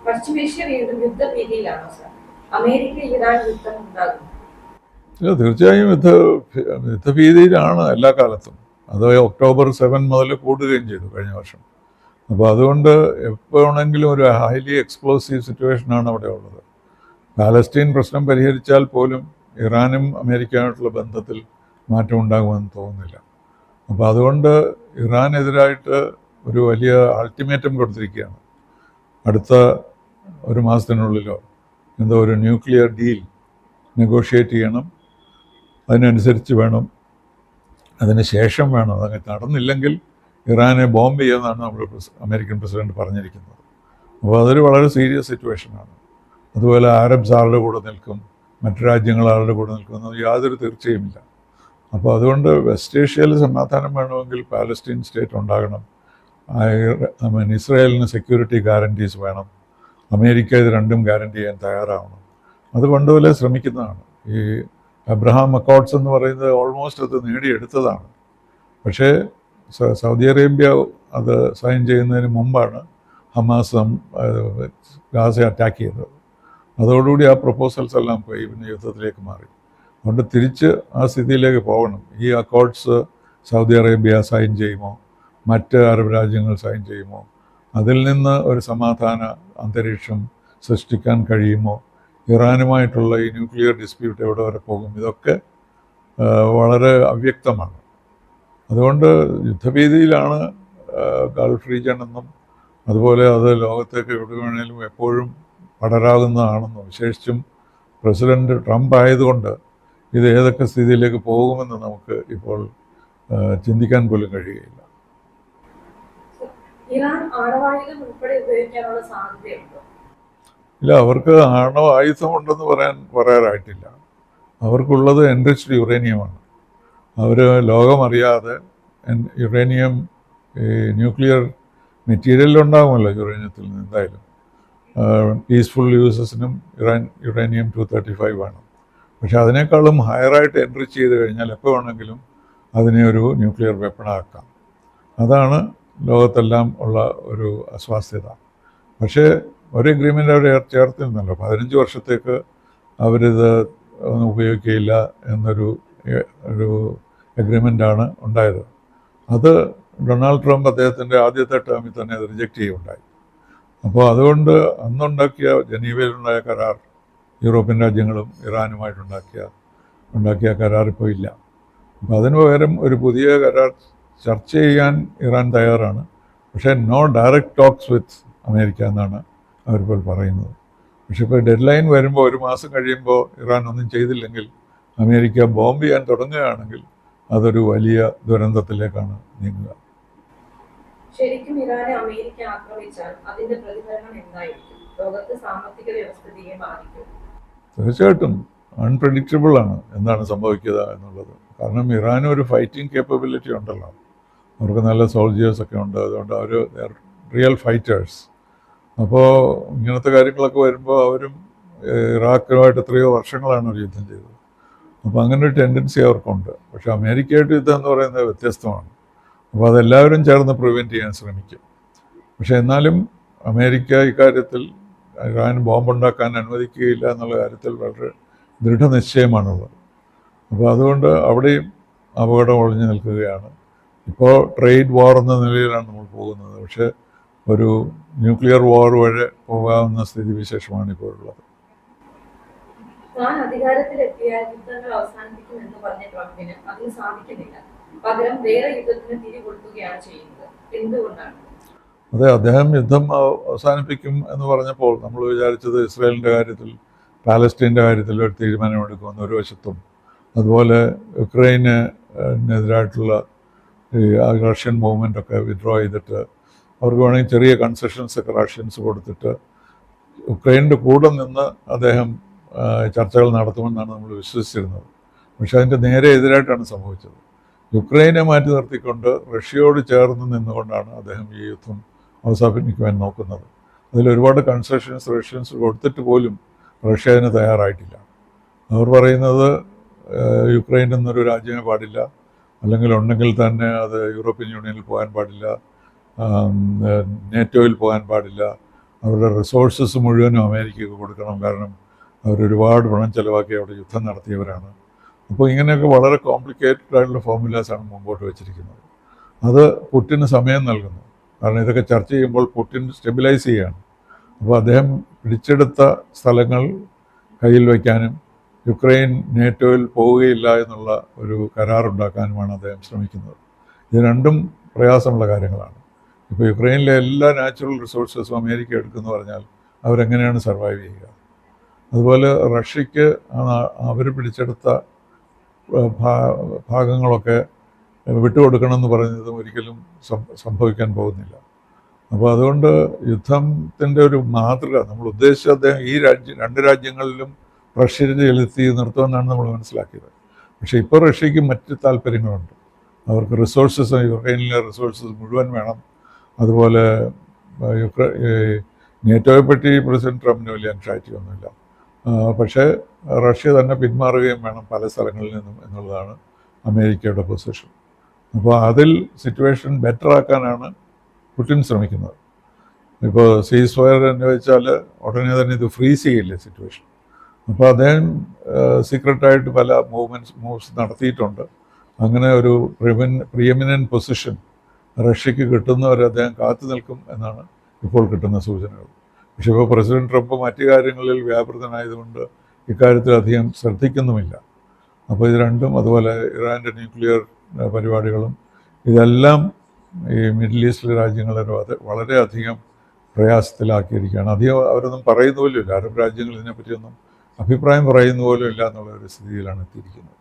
പശ്ചിമേഷ്യ വീണ്ടും യുദ്ധഭീതിയിലാണോ sir? America Iran യുദ്ധം ഉണ്ടാകും? തീർച്ചയായും യുദ്ധഭീതിയിലാണ് എല്ലാ കാലത്തും. അത് ഒക്ടോബർ 7 മുതൽ കൂടുകയും ചെയ്തു കഴിഞ്ഞ വർഷം. അപ്പോൾ അതുകൊണ്ട് എപ്പോഴെങ്കിലും ഒരു ഹൈലി എക്സ്പ്ലോസീവ് സിറ്റുവേഷനാണ് അവിടെ ഉള്ളത്. പാലസ്റ്റീൻ പ്രശ്നം പരിഹരിച്ചാൽ പോലും ഇറാനും അമേരിക്കയുമായിട്ടുള്ള ബന്ധത്തിൽ മാറ്റം ഉണ്ടാകുമെന്ന് തോന്നുന്നില്ല. അപ്പോൾ അതുകൊണ്ട് ഇറാനെതിരായിട്ട് ഒരു വലിയ അൾട്ടിമേറ്റം കൊടുത്തിരിക്കുകയാണ്. അടുത്ത ഒരു മാസത്തിനുള്ളിലോ എന്തോ ഒരു ന്യൂക്ലിയർ ഡീൽ നെഗോഷിയേറ്റ് ചെയ്യണം, അതിനനുസരിച്ച് വേണം, അതിന് ശേഷം വേണം. അതങ്ങനെ നടന്നില്ലെങ്കിൽ ഇറാനെ ബോംബ് ചെയ്യുമെന്നാണ് നമ്മുടെ അമേരിക്കൻ പ്രസിഡന്റ് പറഞ്ഞിരിക്കുന്നത്. അപ്പോൾ അതൊരു വളരെ സീരിയസ് സിറ്റുവേഷനാണ്. അതുപോലെ അറബ്സ് ആരുടെ കൂടെ നിൽക്കും, മറ്റു രാജ്യങ്ങൾ ആരുടെ കൂടെ നിൽക്കുമെന്ന് യാതൊരു തീർച്ചയുമില്ല. അപ്പോൾ അതുകൊണ്ട് വെസ്റ്റ് ഏഷ്യയിൽ സമാധാനം വേണമെങ്കിൽ പാലസ്റ്റീൻ സ്റ്റേറ്റ് ഉണ്ടാകണം. ഇസ്രായേലിന് സെക്യൂരിറ്റി ഗ്യാരണ്ടീസ് വേണം. അമേരിക്ക ഇത് രണ്ടും ഗ്യാരണ്ടി ചെയ്യാൻ തയ്യാറാവണം. അത് പണ്ടുപോലെ ശ്രമിക്കുന്നതാണ്. ഈ അബ്രഹാം അക്കോർഡ്സ് എന്ന് പറയുന്നത് ഓൾമോസ്റ്റ് അത് നേടിയെടുത്തതാണ്. പക്ഷേ സൗദി അറേബ്യ അത് സൈൻ ചെയ്യുന്നതിന് മുമ്പാണ് ഹമാസ് ഗാസ അറ്റാക്ക് ചെയ്തത്. അതോടുകൂടി ആ പ്രപ്പോസൽസ് എല്ലാം പോയി, പിന്നെ യുദ്ധത്തിലേക്ക് മാറി. അതുകൊണ്ട് തിരിച്ച് ആ സ്ഥിതിയിലേക്ക് പോകണം. ഈ അക്കോർഡ്സ് സൗദി അറേബ്യ സൈൻ ചെയ്യുമോ, മറ്റ് അറബ് രാജ്യങ്ങൾ സൈൻ ചെയ്യുമോ, അതിൽ നിന്ന് ഒരു സമാധാന അന്തരീക്ഷം സൃഷ്ടിക്കാൻ കഴിയുമോ, ഇറാനുമായിട്ടുള്ള ഈ ന്യൂക്ലിയർ ഡിസ്പ്യൂട്ട് എവിടെ വരെ പോകും, ഇതൊക്കെ വളരെ അവ്യക്തമാണ്. അതുകൊണ്ട് യുദ്ധഭീതിയിലാണ് ഗൾഫ് റീജിയൻ എന്നും അതുപോലെ അത് ലോകത്തേക്ക് എവിടെ വേണേലും എപ്പോഴും പടരാകുന്നതാണെന്നും, വിശേഷിച്ചും പ്രസിഡന്റ് ട്രംപ് ആയതുകൊണ്ട് ഇത് ഏതൊക്കെ സ്ഥിതിയിലേക്ക് പോകുമെന്ന് നമുക്ക് ഇപ്പോൾ ചിന്തിക്കാൻ പോലും കഴിയുകയില്ല. ഇല്ല, അവർക്ക് ആണവ ആയുധമുണ്ടെന്ന് പറയാറായിട്ടില്ല. അവർക്കുള്ളത് എൻറിച്ച്ഡ് യുറേനിയമാണ്. അവർ ലോകമറിയാതെ യുറേനിയം, ഈ ന്യൂക്ലിയർ മെറ്റീരിയലുണ്ടാകുമല്ലോ യുറേനിയത്തിൽ നിന്ന്, എന്തായാലും പീസ്ഫുൾ യൂസസിനും യുറേനിയം 235 വേണം. പക്ഷെ അതിനേക്കാളും ഹയറായിട്ട് എൻറിച്ച് ചെയ്ത് കഴിഞ്ഞാൽ എപ്പോൾ വേണമെങ്കിലും അതിനെ ഒരു ന്യൂക്ലിയർ വെപ്പണാക്കാം. അതാണ് ലോകത്തെല്ലാം ഉള്ള ഒരു അസ്വാസ്ഥ്യത. പക്ഷേ ഒരു എഗ്രിമെൻ്റ് അവർ ചേർത്തിരുന്നല്ലോ, 15 വർഷത്തേക്ക് അവരിത് ഉപയോഗിക്കുകയില്ല എന്നൊരു എഗ്രിമെൻ്റാണ് ഉണ്ടായത്. അത് ഡൊണാൾഡ് ട്രംപ് അദ്ദേഹത്തിൻ്റെ ആദ്യത്തെ ടേമിൽ തന്നെ അത് റിജക്റ്റ് ചെയ്യുകയുണ്ടായി. അപ്പോൾ അതുകൊണ്ട് അന്നുണ്ടാക്കിയ ജനീവയിലുണ്ടായ കരാർ, യൂറോപ്യൻ രാജ്യങ്ങളും ഇറാനുമായിട്ടുണ്ടാക്കിയ കരാർ ഇപ്പോൾ ഇല്ല. അപ്പോൾ അതിന് പകരം ഒരു പുതിയ കരാർ ചർച്ച ചെയ്യാൻ ഇറാൻ തയ്യാറാണ്. പക്ഷേ no direct talks with America എന്നാണ് അവരിപ്പോൾ പറയുന്നത്. പക്ഷെ ഇപ്പോൾ ഡെഡ് ലൈൻ വരുമ്പോൾ, ഒരു മാസം കഴിയുമ്പോൾ ഇറാൻ ഒന്നും ചെയ്തില്ലെങ്കിൽ, അമേരിക്ക ബോംബ് ചെയ്യാൻ തുടങ്ങുകയാണെങ്കിൽ അതൊരു വലിയ ദുരന്തത്തിലേക്കാണ് നീങ്ങുക. ശരിക്കും ഇറാനെ അമേരിക്ക ആക്രമിച്ചാൽ അതിന്റെ പ്രതിഫലനം എന്തായിരിക്കും? ലോകത്തെ സാമ്പത്തിക വ്യവസ്ഥയെ ബാധിക്കും? തീർച്ചയായിട്ടും അൺപ്രഡിക്റ്റബിൾ ആണ് എന്താണ് സംഭവിക്കുക എന്നുള്ളത്. കാരണം ഇറാനും ഒരു ഫൈറ്റിംഗ് കേപ്പബിലിറ്റി ഉണ്ടല്ലോ, അവർക്ക് നല്ല സോൾജിയേഴ്സൊക്കെ ഉണ്ട്. അതുകൊണ്ട് അവർ റിയൽ ഫൈറ്റേഴ്സ്. അപ്പോൾ ഇങ്ങനത്തെ കാര്യങ്ങളൊക്കെ വരുമ്പോൾ അവരും ഇറാഖുമായിട്ട് എത്രയോ വർഷങ്ങളാണ് അവർ യുദ്ധം ചെയ്തത്. അപ്പോൾ അങ്ങനെ ഒരു ടെൻഡൻസി അവർക്കുണ്ട്. പക്ഷേ അമേരിക്കയായിട്ട് യുദ്ധം എന്ന് പറയുന്നത് വ്യത്യസ്തമാണ്. അപ്പോൾ അതെല്ലാവരും ചേർന്ന് പ്രിവെൻറ്റ് ചെയ്യാൻ ശ്രമിക്കും. പക്ഷേ എന്നാലും അമേരിക്ക ഇക്കാര്യത്തിൽ ഇറാൻ ബോംബുണ്ടാക്കാൻ അനുവദിക്കുകയില്ല എന്നുള്ള കാര്യത്തിൽ വളരെ ദൃഢനിശ്ചയമാണുള്ളത്. അപ്പോൾ അതുകൊണ്ട് അവിടെയും അപകടം ഒളിഞ്ഞു നിൽക്കുകയാണ്. ഇപ്പോൾ ട്രേഡ് വാർ എന്ന നിലയിലാണ് നമ്മൾ പോകുന്നത്. പക്ഷേ ഒരു ന്യൂക്ലിയർ വാർ വരെ പോകാവുന്ന സ്ഥിതിവിശേഷമാണ് ഇപ്പോഴുള്ളത്. താൻ അധികാരത്തിലെത്തിയാൽ യുദ്ധങ്ങൾ അവസാനിപ്പിക്കുമെന്ന് പറഞ്ഞ ട്രംപിന് അതിന് സാധിക്കുന്നില്ല. പകരം വേറെ യുദ്ധത്തിന് തിരികൊടുക്കുകയാണ് ചെയ്യുന്നത്. എന്തുകൊണ്ടാണ്? അതെ, അദ്ദേഹം യുദ്ധം അവസാനിപ്പിക്കും എന്ന് പറഞ്ഞപ്പോൾ നമ്മൾ വിചാരിച്ചത് ഇസ്രായേലിൻ്റെ കാര്യത്തിൽ, പാലസ്റ്റീൻ്റെ കാര്യത്തിൽ ഒരു തീരുമാനമെടുക്കുമെന്ന് ഒരു വശത്തും, അതുപോലെ യുക്രൈനെതിരായിട്ടുള്ള ഈ റഷ്യൻ മൂവ്മെൻറ്റൊക്കെ വിഡ്രോ ചെയ്തിട്ട് അവർക്ക് വേണമെങ്കിൽ ചെറിയ കൺസെഷൻസൊക്കെ റഷ്യൻസ് കൊടുത്തിട്ട് യുക്രൈൻ്റെ കൂടെ നിന്ന് അദ്ദേഹം ചർച്ചകൾ നടത്തുമെന്നാണ് നമ്മൾ വിശ്വസിച്ചിരുന്നത്. പക്ഷേ അതിൻ്റെ നേരെ എതിരായിട്ടാണ് സംഭവിച്ചത്. യുക്രൈനെ മാറ്റി നിർത്തിക്കൊണ്ട് റഷ്യയോട് ചേർന്ന് നിന്നുകൊണ്ടാണ് അദ്ദേഹം ഈ യുദ്ധം അവസാനിപ്പിക്കുവാൻ നോക്കുന്നത്. അതിലൊരുപാട് കൺസെഷൻസ് റഷ്യൻസ് കൊടുത്തിട്ട് പോലും റഷ്യ അതിന് തയ്യാറായിട്ടില്ല. അവർ പറയുന്നത് യുക്രൈൻ എന്നൊരു രാജ്യമേ പാടില്ല, അല്ലെങ്കിൽ ഉണ്ടെങ്കിൽ തന്നെ അത് യൂറോപ്യൻ യൂണിയനിൽ പോകാൻ പാടില്ല, നേറ്റോയിൽ പോകാൻ പാടില്ല, അവരുടെ റിസോഴ്സസ് മുഴുവനും അമേരിക്കയ്ക്ക് കൊടുക്കണം. കാരണം അവരൊരുപാട് പണം ചിലവാക്കി അവിടെ യുദ്ധം നടത്തിയവരാണ്. അപ്പോൾ ഇങ്ങനെയൊക്കെ വളരെ കോംപ്ലിക്കേറ്റഡ് ആയിട്ടുള്ള ഫോർമുലാസാണ് മുമ്പോട്ട് വെച്ചിരിക്കുന്നത്. അത് പുടിന് സമയം നൽകുന്നു. കാരണം ഇതൊക്കെ ചർച്ച ചെയ്യുമ്പോൾ പുടിൻ സ്റ്റെബിലൈസ് ചെയ്യുകയാണ്. അപ്പോൾ അദ്ദേഹം പിടിച്ചെടുത്ത സ്ഥലങ്ങൾ കയ്യിൽ വയ്ക്കാനും യുക്രൈൻ നേറ്റോയിൽ പോവുകയില്ല എന്നുള്ള ഒരു കരാറുണ്ടാക്കാനുമാണ് അദ്ദേഹം ശ്രമിക്കുന്നത്. ഇത് രണ്ടും പ്രയാസമുള്ള കാര്യങ്ങളാണ്. ഇപ്പോൾ യുക്രൈനിലെ എല്ലാ നാച്ചുറൽ റിസോഴ്സസും അമേരിക്ക എടുക്കുമെന്ന് പറഞ്ഞാൽ അവരെങ്ങനെയാണ് സർവൈവ് ചെയ്യുക? അതുപോലെ റഷ്യക്ക് അവർ പിടിച്ചെടുത്ത ഭാഗങ്ങളൊക്കെ വിട്ടുകൊടുക്കണമെന്ന് പറയുന്നതും ഒരിക്കലും സംഭവിക്കാൻ പോകുന്നില്ല. അപ്പോൾ അതുകൊണ്ട് യുദ്ധത്തിൻ്റെ ഒരു മാതൃക നമ്മൾ ഉദ്ദേശിച്ച അദ്ദേഹം ഈ രണ്ട് രാജ്യങ്ങളിലും റഷ്യ ചെലുത്തി നിർത്തുമെന്നാണ് നമ്മൾ മനസ്സിലാക്കിയത്. പക്ഷേ ഇപ്പോൾ റഷ്യക്ക് മറ്റ് താല്പര്യങ്ങളുണ്ട്. അവർക്ക് റിസോഴ്സസ്, യുക്രൈനിലെ റിസോഴ്സസ് മുഴുവൻ വേണം. അതുപോലെ നേറ്റോയെ പറ്റി പ്രസിഡന്റ് ട്രംപിന് വലിയ ആൻഷൈറ്റി ഒന്നുമില്ല. പക്ഷേ റഷ്യ തന്നെ പിന്മാറുകയും വേണം പല സ്ഥലങ്ങളിൽ നിന്നും എന്നുള്ളതാണ് അമേരിക്കയുടെ പൊസിഷൻ. അപ്പോൾ അതിൽ സിറ്റുവേഷൻ ബെറ്റർ ആക്കാനാണ് പുടിൻ ശ്രമിക്കുന്നത്. ഇപ്പോൾ സീസ് ഫയർ എന്ന് വെച്ചാൽ ഉടനെ തന്നെ ഇത് ഫ്രീസ് ചെയ്യില്ലേ സിറ്റുവേഷൻ. അപ്പോൾ അദ്ദേഹം സീക്രട്ടായിട്ട് പല മൂവ്സ് നടത്തിയിട്ടുണ്ട്. അങ്ങനെ ഒരു പ്രിയമിനൻറ്റ് പൊസിഷൻ റഷ്യക്ക് കിട്ടുന്നവരെ അദ്ദേഹം കാത്തു നിൽക്കും എന്നാണ് ഇപ്പോൾ കിട്ടുന്ന സൂചനകൾ. പക്ഷേ ഇപ്പോൾ പ്രസിഡന്റ് ട്രംപ് മറ്റു കാര്യങ്ങളിൽ വ്യാപൃതനായതുകൊണ്ട് ഇക്കാര്യത്തിൽ അധികം ശ്രദ്ധിക്കുന്നുമില്ല. അപ്പോൾ ഇത് രണ്ടും, അതുപോലെ ഇറാൻ്റെ ന്യൂക്ലിയർ പരിപാടികളും ഇതെല്ലാം ഈ മിഡിൽ ഈസ്റ്റിലെ രാജ്യങ്ങളെ വളരെയധികം പ്രയാസത്തിലാക്കിയിരിക്കുകയാണ്. അധികം അവരൊന്നും പറയുന്ന പോലും ഇല്ല. അറബ് രാജ്യങ്ങൾ ഇതിനെപ്പറ്റിയൊന്നും അഭിപ്രായം പറയുന്ന പോലും ഇല്ല എന്നുള്ള ഒരു സ്ഥിതിയിലാണ് എത്തിയിരിക്കുന്നത്.